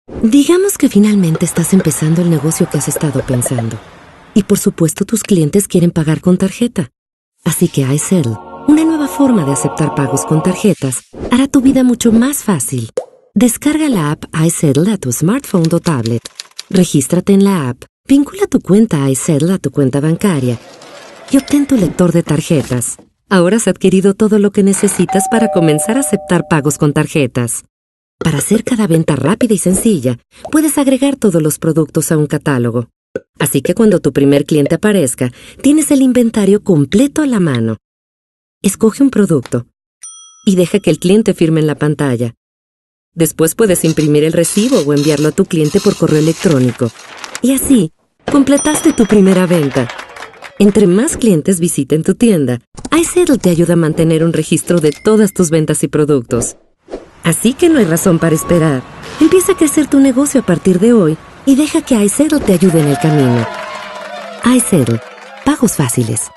Digamos que finalmente estás empezando el negocio que has estado pensando. Y por supuesto tus clientes quieren pagar con tarjeta. Así que iSettle, una nueva forma de aceptar pagos con tarjetas, hará tu vida mucho más fácil. Descarga la app iSettle a tu smartphone o tablet. Regístrate en la app, vincula tu cuenta iSettle a tu cuenta bancaria y obtén tu lector de tarjetas. Ahora has adquirido todo lo que necesitas para comenzar a aceptar pagos con tarjetas. Para hacer cada venta rápida y sencilla, puedes agregar todos los productos a un catálogo. Así que cuando tu primer cliente aparezca, tienes el inventario completo a la mano. Escoge un producto y deja que el cliente firme en la pantalla. Después puedes imprimir el recibo o enviarlo a tu cliente por correo electrónico. Y así, completaste tu primera venta. Entre más clientes visiten tu tienda, iSettle te ayuda a mantener un registro de todas tus ventas y productos. Así que no hay razón para esperar. Empieza a crecer tu negocio a partir de hoy y deja que iSettle te ayude en el camino. iSettle. Pagos fáciles.